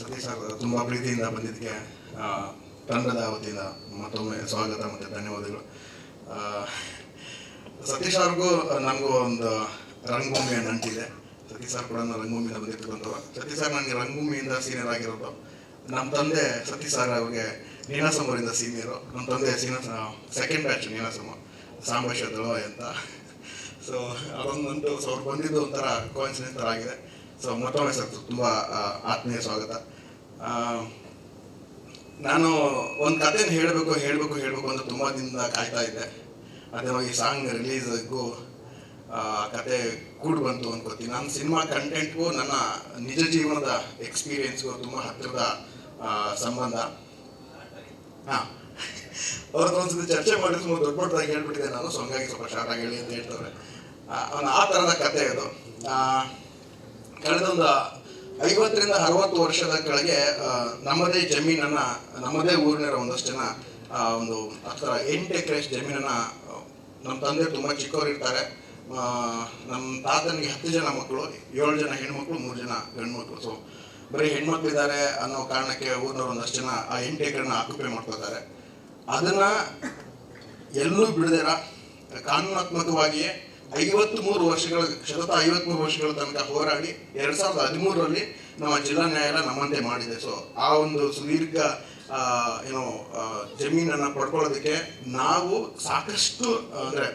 Satish sir ತುಂಬ ಪ್ರೀತಿಯಿಂದ ಬಂದಿದ್ದಕ್ಕೆ ತಂಡದ ವತಿಯಿಂದ ಮತ್ತೊಮ್ಮೆ ಸ್ವಾಗತ ಮತ್ತು ಧನ್ಯವಾದಗಳು. ಸತೀಶ್ ಅವ್ರಿಗೂ ನನಗೂ ಒಂದು ರಂಗಭೂಮಿಯ ನಂಟಿದೆ. ಸತೀಶ್ ಸರ್ ಕೂಡ ರಂಗಭೂಮಿಯಿಂದ ಬಂದಿರ್ತಕ್ಕಂಥವ್ರು. ಸತೀಶ್ ಸರ್ ನನಗೆ ರಂಗಭೂಮಿಯಿಂದ ಸೀನಿಯರ್ ಆಗಿರೋದು. ನಮ್ಮ ತಂದೆ ಸತೀಶ್ ಸರ್ ಅವ್ರಿಗೆ ನೀನಾಸಂಬರಿಂದ ಸೀನಿಯರು. ನಮ್ಮ ತಂದೆ ಸೆಕೆಂಡ್ ಬ್ಯಾಚ್ ನೀನಾಸಂಬ ಸಾಂಬೇಶ ದಳವಾಯಿ ಅಂತ. ಸೊ ಅದೊಂದಂತೂ ಅವ್ರು ಬಂದಿದ್ದು ಒಂಥರ ಕೋಇನ್ಸಿಡೆನ್ಸ್ ಥರ ಆಗಿದೆ. ಸೊ ಮತ್ತೊಮ್ಮೆ ಸರ್ ತುಂಬ ಆತ್ಮೀಯ ಸ್ವಾಗತ. ನಾನು ಒಂದು ಕಥೆನ ಹೇಳಬೇಕು ಅಂತ ತುಂಬ ದಿನದಿಂದ ಕಾಯ್ತಾ ಇದ್ದೆ. ಅದೇ ಈ ಸಾಂಗ್ ರಿಲೀಸ್ಗೂ ಕತೆ ಕೂಡಿ ಬಂತು ಅನ್ಕೋತೀನಿ. ನನ್ನ ಸಿನಿಮಾ ಕಂಟೆಂಟ್ಗೂ ನನ್ನ ನಿಜ ಜೀವನದ ಎಕ್ಸ್ಪೀರಿಯನ್ಸ್ಗೂ ತುಂಬ ಹತ್ತಿರದ ಸಂಬಂಧ. ಅವ್ರದ್ದು ಒಂದ್ಸತಿ ಚರ್ಚೆ ಮಾಡಿದ್ರೆ ತುಂಬ ದೊಡ್ಡದಾಗಿ ಹೇಳ್ಬಿಟ್ಟಿದೆ ನಾನು. ಸೊ ಹಂಗಾಗಿ ಸ್ವಲ್ಪ ಶಾರ್ಟ್ ಆಗಿ ಹೇಳಿ ಅಂತ ಹೇಳ್ತಾರೆ. ಆ ಥರದ ಕತೆ ಇದು. ಕಳೆದ ಒಂದು 50ರಿಂದ 60 ವರ್ಷದ ಕೆಳಗೆ ನಮ್ಮದೇ ಜಮೀನನ್ನು, ನಮ್ಮದೇ ಊರಿನ ಒಂದಷ್ಟು ಜನ ಒಂದು 8 ಎಕರೆ ಜಮೀನನ್ನು ನಮ್ಮ ತಂದೆ ತುಂಬ ಚಿಕ್ಕವರು ಇರ್ತಾರೆ. ನಮ್ಮ ತಾತನಿಗೆ 10 ಜನ ಮಕ್ಕಳು, 7 ಜನ ಹೆಣ್ಮಕ್ಳು, 3 ಜನ ಗಂಡು ಮಕ್ಕಳು. ಸೊ ಬರೀ ಹೆಣ್ಮಕ್ಳು ಇದ್ದಾರೆ ಅನ್ನೋ ಕಾರಣಕ್ಕೆ ಊರಿನವ್ರು ಒಂದಷ್ಟು ಜನ ಆ 8 ಎಕರೆನ ಆಕ್ಯುಪೈ ಮಾಡ್ಕೊತಾರೆ. ಅದನ್ನು ಎಲ್ಲೂ ಬಿಡದಿರ ಕಾನೂನಾತ್ಮಕವಾಗಿಯೇ 53 ವರ್ಷಗಳ ತನಕ ಹೋರಾಡಿ 2013ರಲ್ಲಿ ನಮ್ಮ ಜಿಲ್ಲಾ ನ್ಯಾಯಾಲಯ ನಮ್ಮಂತೆ ಮಾಡಿದೆ. ಸೊ ಆ ಒಂದು ಸುದೀರ್ಘ ಜಮೀನನ್ನು ಪಡ್ಕೊಳ್ಳೋದಕ್ಕೆ ನಾವು ಸಾಕಷ್ಟು ಅಂದರೆ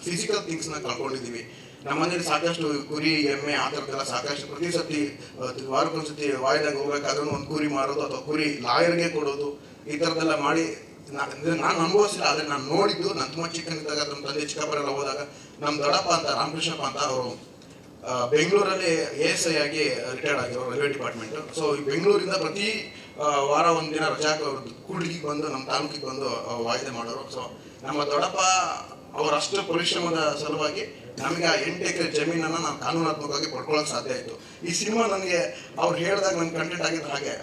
ಫಿಸಿಕಲ್ ಥಿಂಗ್ಸ್ನ ಕಳ್ಕೊಂಡಿದ್ದೀವಿ. ನಮ್ಮನೇಲಿ ಸಾಕಷ್ಟು ಕುರಿ, ಎಮ್ಮೆ ಆ ಥರದ್ದೆಲ್ಲ ಸಾಕಷ್ಟು. ಪ್ರತಿ ಸತಿ ವಾರಕ್ಕೊಂದ್ಸತಿ ವಾಯ್ದಾಗ ಹೋಗ್ಬೇಕಾದ್ರೂ ಒಂದು ಕುರಿ ಮಾರೋದು ಅಥವಾ ಕುರಿ ಲಾಯರ್ಗೆ ಕೊಡೋದು, ಈ ಥರದ್ದೆಲ್ಲ ಮಾಡಿ ನಾನು ಅನುಭವಿಸಿಲ್ಲ. ಆದರೆ ನಾನು ನೋಡಿದ್ದು, ನಾನು ತುಂಬ ಚಿಕ್ಕನಿದ್ದಾಗ ನಮ್ಮ ತಂದೆ ಚಿಕ್ಕಪ್ಪರೆಲ್ಲ ಹೋದಾಗ ನಮ್ಮ ದೊಡ್ಡಪ್ಪ ಅಂತ ರಾಮಕೃಷ್ಣಪ್ಪ ಅಂತ ಅವರು ಬೆಂಗಳೂರಲ್ಲಿ ASI ಆಗಿ ರಿಟೈರ್ಡ್ ಆಗಿರೋ ರೈಲ್ವೆ ಡಿಪಾರ್ಟ್ಮೆಂಟು. ಸೊ ಈ ಬೆಂಗಳೂರಿಂದ ಪ್ರತಿ ವಾರ ಒಂದು ದಿನ ರಜಾಕ ಅವ್ರದ್ದು ಕೂಡ್ಲಿಗೆ ಬಂದು ನಮ್ಮ ತಾಲೂಕಿಗೆ ಬಂದು ವಾಯ್ದೆ ಮಾಡೋರು. ಸೊ ನಮ್ಮ ದೊಡ್ಡಪ್ಪ ಅವರಷ್ಟು ಪರಿಶ್ರಮದ ಸಲುವಾಗಿ ನಮಗೆ ಆ 8 ಎಕರೆ ಜಮೀನನ್ನು ನಾವು ಕಾನೂನಾತ್ಮಕವಾಗಿ ಪಡ್ಕೊಳ್ಳೋಕೆ ಸಾಧ್ಯ ಆಯಿತು. ಈ ಸಿನಿಮಾ ನನಗೆ ಅವ್ರು ಹೇಳಿದಾಗ ನನ್ನ ಕಂಟೆಂಟ್ ಆಗಿದ್ದು ಹಾಗೆ,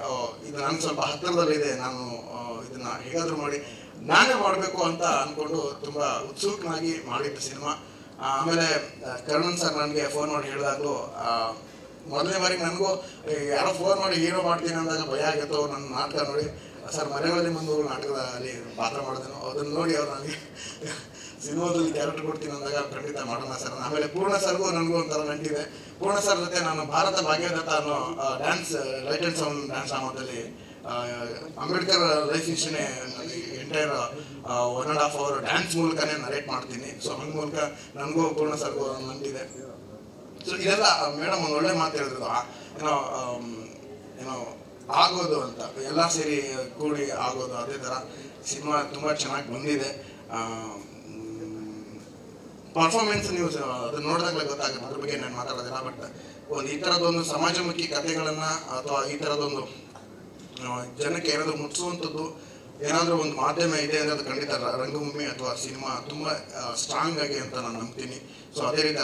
ಇದು ನನಗೆ ಸ್ವಲ್ಪ ಹತ್ತಿರದಲ್ಲಿದೆ, ನಾನು ಇದನ್ನು ಹೇಗಾದರೂ ಮಾಡಿ ನಾನೇ ಮಾಡಬೇಕು ಅಂತ ಅಂದ್ಕೊಂಡು ತುಂಬ ಉತ್ಸುಕನಾಗಿ ಮಾಡಿದ್ದು ಸಿನಿಮಾ. ಆಮೇಲೆ ಕರ್ಣನ್ ಸರ್ ನನಗೆ ಫೋನ್ ಮಾಡಿ ಹೇಳಿದಾಗಲೂ ಮೊದಲನೇ ಬಾರಿಗೆ ನನಗೂ ಯಾರೋ ಫೋನ್ ಮಾಡಿ ಹೀರೋ ಮಾಡ್ತೀನಿ ಅಂದಾಗ ಭಯ ಆಗಿತ್ತು. ನನ್ನ ನಾಟಕ ನೋಡಿ ಸರ್ ಮನೆಗಳಲ್ಲಿ ಮುಂದೆ ನಾಟಕದಲ್ಲಿ ಪಾತ್ರ ಮಾಡಿದೆನು, ಅದನ್ನು ನೋಡಿ ಅವ್ರು ನನಗೆ ಸಿನಿಮಾದಲ್ಲಿ ಕ್ಯಾರೆಕ್ಟರ್ ಕೊಡ್ತೀನಿ ಅಂದಾಗ ಖಂಡಿತ ಮಾಡೋಣ ಸರ್. ಆಮೇಲೆ ಪೂರ್ಣ ಸರ್ಗೂ ನನಗೂ ಒಂಥರ ನಂಟಿದೆ. ಪೂರ್ಣ ಸರ್ ಜೊತೆ ನಾನು ಭಾರತ ಭಾಗ್ಯದತ್ತ ಅನ್ನೋ dance, light and sound dance ಡ್ರಾಮಾದಲ್ಲಿ ಅಂಬೇಡ್ಕರ್ ಲೈಫ್ ಹಿಸ್ಟ್ರಿನೇ ಎಂಟೈರ್ 1.5 hour ಡ್ಯಾನ್ಸ್ ಮೂಲಕನೇ ನರೇಟ್ ಮಾಡ್ತೀನಿ. ಸೊ ಹಂಗ ಮೂಲಕ ನನಗೂ ಪೂರ್ಣ ಸರ್ಗೂ ನಂಟಿದೆ. ಸೊ ಇದೆಲ್ಲ ಮೇಡಮ್ ಒಂದು ಒಳ್ಳೆ ಮಾತು ಹೇಳಿದ್ರು, ಏನೋ ಆಗೋದು ಅಂತ, ಎಲ್ಲ ಸೇರಿ ಕೂಡಿ ಆಗೋದು. ಅದೇ ಥರ ಸಿನಿಮಾ ತುಂಬ ಚೆನ್ನಾಗಿ ಬಂದಿದೆ. ಪರ್ಫಾರ್ಮೆನ್ಸ್ ನೀವು ಅದನ್ನ ನೋಡಿದಾಗಲೇ ಗೊತ್ತಾಗುತ್ತೆ, ಅದ್ರ ಬಗ್ಗೆ ನಾನು ಮಾತಾಡೋದಿಲ್ಲ. ಬಟ್ ಒಂದು ಈ ಥರದೊಂದು ಸಮಾಜಮುಖಿ ಕಥೆಗಳನ್ನು ಅಥವಾ ಈ ಥರದೊಂದು ಜನಕ್ಕೆ ಏನಾದರೂ ಮುಟ್ಟಿಸುವಂಥದ್ದು ಏನಾದರೂ ಒಂದು ಮಾಧ್ಯಮ ಇದೆ ಅಂದರೆ ಅದು ಖಂಡಿತ ರಂಗಭೂಮಿ ಅಥವಾ ಸಿನಿಮಾ ತುಂಬ ಸ್ಟ್ರಾಂಗ್ ಆಗಿ ಅಂತ ನಾನು ನಂಬ್ತೀನಿ. ಸೊ ಅದೇ ರೀತಿ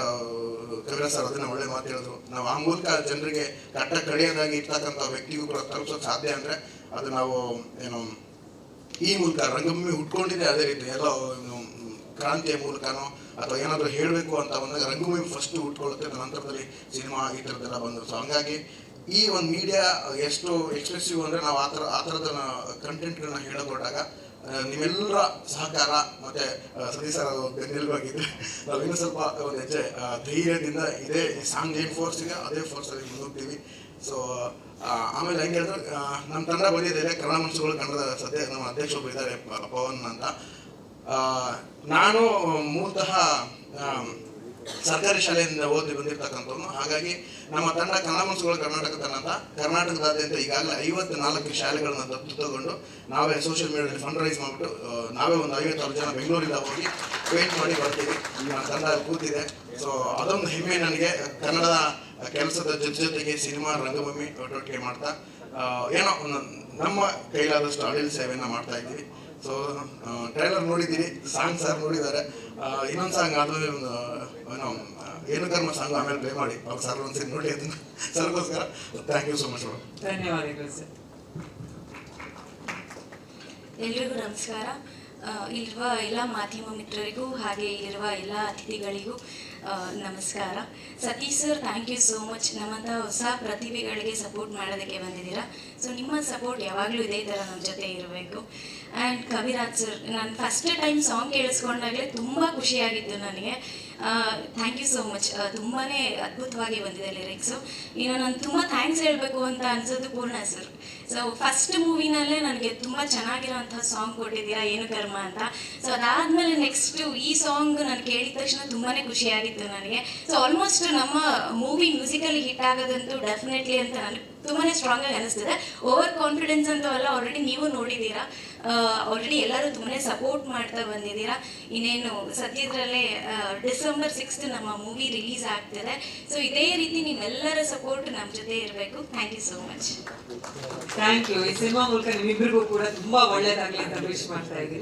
ಕವಿರಾಜ್ ಸರ್ ಅದನ್ನು ಒಳ್ಳೆ ಮಾತು ಹೇಳಿದ್ರು. ನಾವು ಆ ಮೂಲಕ ಜನರಿಗೆ ಕಡಿಯೋದಾಗಿ ಇರ್ತಕ್ಕಂಥ ವ್ಯಕ್ತಿಗೂ ಕೂಡ ತಲುಪಿಸೋಕೆ ಸಾಧ್ಯ ಅಂದರೆ ಅದು ನಾವು ಈ ಮೂಲಕ ರಂಗಭೂಮಿ ಹುಟ್ಕೊಂಡಿದೆ. ಅದೇ ರೀತಿ ಎಲ್ಲೋ ಕ್ರಾಂತಿಯ ಮೂಲಕನೋ ಅಥವಾ ಏನಾದರೂ ಹೇಳಬೇಕು ಅಂತ ಬಂದಾಗ ರಂಗಭೂಮಿ ಫಸ್ಟ್ ಹುಟ್ಕೊಳ್ಳುತ್ತೆ, ನಂತರದಲ್ಲಿ ಸಿನಿಮಾ ಈ ಥರದ್ದೆಲ್ಲ ಬಂದರು. ಸೊ ಹಂಗಾಗಿ ಈ ಒಂದು ಮೀಡಿಯಾ ಎಷ್ಟು ಎಕ್ಸ್ಪ್ರೆಸಿವ್ ಅಂದರೆ ನಾವು ಆ ಥರದ ಕಂಟೆಂಟ್ಗಳನ್ನ ಹೇಳಕೊಟ್ಟಾಗ ನಿಮ್ಮೆಲ್ಲರ ಸಹಕಾರ ಮತ್ತು ಸತೀಶ್ ಸರ್ ಬೆನ್ನೆಲುಬಾಗಿದ್ದರೆ ನಾವು ಇನ್ನೂ ಸ್ವಲ್ಪ ಒಂದು ಹೆಜ್ಜೆ ಧೈರ್ಯದಿಂದ ಇದೇ ಸಾಂಗ್ ಏನು ಫೋರ್ಸ್ ಇದೆ ಅದೇ ಫೋರ್ಸಲ್ಲಿ ಮುಂದೋಗ್ತೀವಿ. ಸೊ ಆಮೇಲೆ ಹೆಂಗೆ ಹೇಳಿದ್ರೆ ನಮ್ಮ ತಂಡ ಬಂದಿದ್ದಾರೆ ಕನ್ನಡ ಮನಸ್ಸುಗಳು ಕನ್ನಡದ ಸದ್ಯ ನಮ್ಮ ಅಧ್ಯಕ್ಷರು ಇದ್ದಾರೆ ಪವನ್ ಅಂತ. ನಾನು ಮೂಲತಃ ಸರ್ಕಾರಿ ಶಾಲೆಯಿಂದ ಓದಿ ಬಂದಿರ್ತಕ್ಕಂಥವ್ನು. ಹಾಗಾಗಿ ನಮ್ಮ ತಂಡ ಕನ್ನಡ ಮನಸ್ಸುಗಳು ಕರ್ನಾಟಕ ತಂಡ ಅಂತ ಕರ್ನಾಟಕದಾದ್ಯಂತ ಈಗಾಗಲೇ 54 ಶಾಲೆಗಳನ್ನ ದತ್ತು ತಗೊಂಡು ನಾವೇ ಸೋಷಿಯಲ್ ಮೀಡಿಯಾದಲ್ಲಿ ಫಂಡ್ ರೈಸ್ ಮಾಡಿಬಿಟ್ಟು ನಾವೇ ಒಂದು 56 ಜನ ಬೆಂಗಳೂರಿಂದ ಹೋಗಿ ಪೇಂಟ್ ಮಾಡಿ ಬರ್ತೀವಿ. ತಂಡ ಕೂತಿದೆ. ಸೊ ಅದೊಂದು ಹೆಮ್ಮೆ ನನಗೆ. ಕನ್ನಡದ ಕೆಲಸದ ಜೊತೆಗೆ ಸಿನಿಮಾ, ರಂಗಭೂಮಿ ಒಟ್ಟೊಟ್ಟಿಗೆ ಮಾಡ್ತಾ ಏನೋ ನಮ್ಮ ಕೈಲಾದಷ್ಟು ಅಳಿಲ್ ಸೇವೆಯನ್ನು ಮಾಡ್ತಾ ಇದ್ದೀವಿ. ಸೊ ಟ್ರೈಲರ್ ನೋಡಿದ್ದೀರಿ, ಸಾಂಗ್ ಸರ್ ನೋಡಿದ್ದಾರೆ. ಇನ್ನೊಂದು ಸಾಂಗ್ ಅದು ಏನು ಕರ್ಮ ಸಾಂಗ್ ಆಮೇಲೆ ಪ್ಲೇ ಮಾಡಿ ಅವ್ರು ಸರ್ ಒಂದ್ಸರಿ ನೋಡಿ ಅದನ್ನು ಸರ್ಗೋಸ್ಕರ. Thank you so much. ಧನ್ಯವಾದಗಳು ಸರ್. ಎಲ್ರಿಗೂ ನಮಸ್ಕಾರ. ಇಲ್ಲಿರುವ ಎಲ್ಲ ಮಾಧ್ಯಮ ಮಿತ್ರರಿಗೂ ಹಾಗೆ ಇಲ್ಲಿರುವ ಎಲ್ಲ ಅತಿಥಿಗಳಿಗೂ ನಮಸ್ಕಾರ. Satish sir, thank you so much. ನಮ್ಮಂಥ ಹೊಸ ಪ್ರತಿಭೆಗಳಿಗೆ ಸಪೋರ್ಟ್ ಮಾಡೋದಕ್ಕೆ ಬಂದಿದ್ದೀರಾ. ಸೊ ನಿಮ್ಮ ಸಪೋರ್ಟ್ ಯಾವಾಗಲೂ ಇದೇ ಥರ ನಮ್ಮ ಜೊತೆ ಇರಬೇಕು. ಆ್ಯಂಡ್ ಕವಿರಾಜ್ ಸರ್, ನಾನು ಫಸ್ಟ್ ಟೈಮ್ ಸಾಂಗ್ ಕೇಳಿಸ್ಕೊಂಡಾಗಲೇ ತುಂಬ ಖುಷಿಯಾಗಿತ್ತು ನನಗೆ. Thank you so much. ತುಂಬಾ ಅದ್ಭುತವಾಗಿ ಬಂದಿದೆ ಲಿರಿಕ್ಸು. ಇನ್ನು ನಾನು ತುಂಬ ಥ್ಯಾಂಕ್ಸ್ ಹೇಳಬೇಕು ಅಂತ ಅನ್ಸೋದು ಪೂರ್ಣ ಸರ್. ಸೊ ಫಸ್ಟ್ ಮೂವಿನಲ್ಲೇ ನನಗೆ ತುಂಬ ಚೆನ್ನಾಗಿರೋಂಥ ಸಾಂಗ್ ಕೊಟ್ಟಿದ್ದೀರಾ, ಏನು ಕರ್ಮ ಅಂತ. ಸೊ ಅದಾದಮೇಲೆ ನೆಕ್ಸ್ಟು ಈ ಸಾಂಗ್ ನಾನು ಕೇಳಿದ ತಕ್ಷಣ ತುಂಬಾ ಖುಷಿಯಾಗಿತ್ತು ನನಗೆ. ಸೊ ಆಲ್ಮೋಸ್ಟ್ ನಮ್ಮ ಮೂವಿ ಮ್ಯೂಸಿಕಲಿ ಹಿಟ್ ಆಗೋದಂತೂ ಡೆಫಿನೆಟ್ಲಿ ಅಂತ ನನಗೆ ತುಂಬಾ ಸ್ಟ್ರಾಂಗ್ ಆಗಿ ಅನಿಸ್ತಿದೆ. ಓವರ್ ಕಾನ್ಫಿಡೆನ್ಸ್ ಅಂತೂ ಅಲ್ಲ, ಆಲ್ರೆಡಿ ನೀವು ನೋಡಿದ್ದೀರಾ. ಆಲ್ರೆಡಿ ಎಲ್ಲರೂ ತುಂಬಾ ಸಪೋರ್ಟ್ ಮಾಡ್ತಾ ಬಂದಿದ್ದೀರಾ. ಇನ್ನೇನು ಸದ್ಯದಲ್ಲೇ ಡಿಸೆಂಬರ್ 6 ನಮ್ಮ ಮೂವಿ ರಿಲೀಸ್ ಆಗ್ತಿದೆ. ಸೊ ಇದೇ ರೀತಿ ನೀವೆಲ್ಲರ ಸಪೋರ್ಟ್ ನಮ್ಮ ಜೊತೆ ಇರಬೇಕು. Thank you so much. Thank you. ಈ ಸಿನಿಮಾ ಮೂಲಕ ನಿಮ್ಮಿಬ್ಬರಿಗೂ ಕೂಡ ತುಂಬಾ ಒಳ್ಳೇದಾಗಲಿ ಅಂತ ವಿಶ್ ಮಾಡ್ತಾ ಇದ್ದೀನಿ.